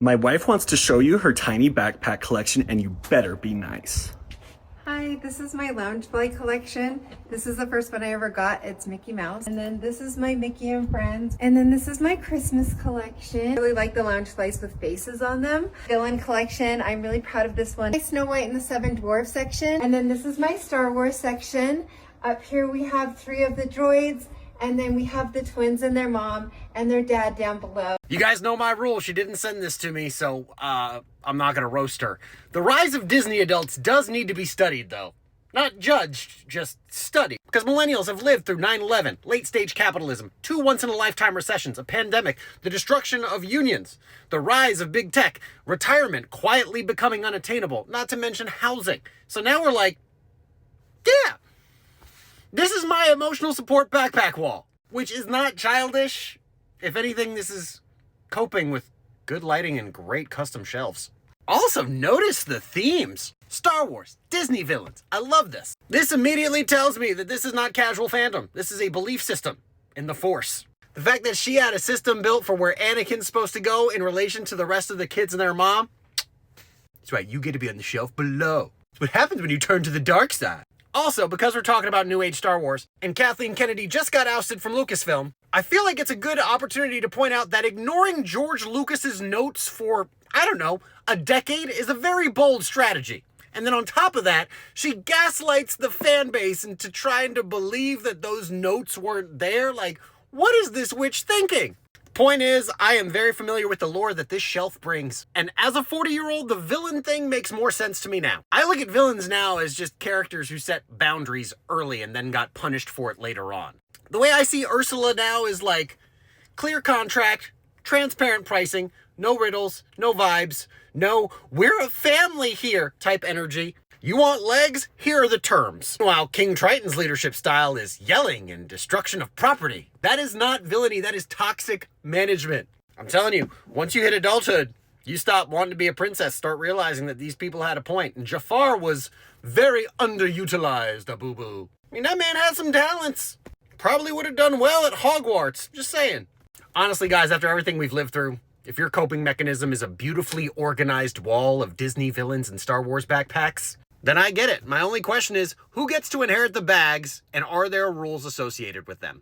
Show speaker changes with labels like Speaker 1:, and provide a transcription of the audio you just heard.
Speaker 1: My wife wants to show you her tiny backpack collection, and you better be nice.
Speaker 2: Hi, this is my Loungefly collection. This is the first one I ever got. It's Mickey Mouse. And then this is my Mickey and Friends. And then this is my Christmas collection. I really like the Loungeflies with faces on them. Villain collection. I'm really proud of this one. My Snow White and the Seven Dwarfs section. And then this is my Star Wars section. Up here we have 3 of the droids. And then we have the twins and their mom and their dad down below.
Speaker 3: You guys know my rule. She didn't send this to me, so I'm not going to roast her. The rise of Disney adults does need to be studied, though. Not judged, just studied. Because millennials have lived through 9/11, late-stage capitalism, 2 once-in-a-lifetime recessions, a pandemic, the destruction of unions, the rise of big tech, retirement quietly becoming unattainable, not to mention housing. So now we're like, yeah, this is my emotional support backpack wall, which is not childish. If anything, this is coping with good lighting and great custom shelves. Also, notice the themes. Star Wars, Disney villains. I love this. This immediately tells me that this is not casual fandom. This is a belief system in the Force. The fact that she had a system built for where Anakin's supposed to go in relation to the rest of the kids and their mom. That's right, you get to be on the shelf below. It's what happens when you turn to the dark side. Also, because we're talking about New Age Star Wars, and Kathleen Kennedy just got ousted from Lucasfilm, I feel like it's a good opportunity to point out that ignoring George Lucas's notes for, I don't know, a decade is a very bold strategy. And then on top of that, she gaslights the fan base into trying to believe that those notes weren't there. Like, what is this witch thinking? Point is, I am very familiar with the lore that this shelf brings. And as a 40-year-old, the villain thing makes more sense to me now. I look at villains now as just characters who set boundaries early and then got punished for it later on. The way I see Ursula now is like clear contract, transparent pricing, no riddles, no vibes, no we're a family here type energy. You want legs? Here are the terms. While King Triton's leadership style is yelling and destruction of property. That is not villainy, that is toxic management. I'm telling you, once you hit adulthood, you stop wanting to be a princess, start realizing that these people had a point. And Jafar was very underutilized, a boo-boo. I mean, that man had some talents. Probably would have done well at Hogwarts, just saying. Honestly, guys, after everything we've lived through, if your coping mechanism is a beautifully organized wall of Disney villains and Star Wars backpacks, then I get it. My only question is, who gets to inherit the bags, and are there rules associated with them?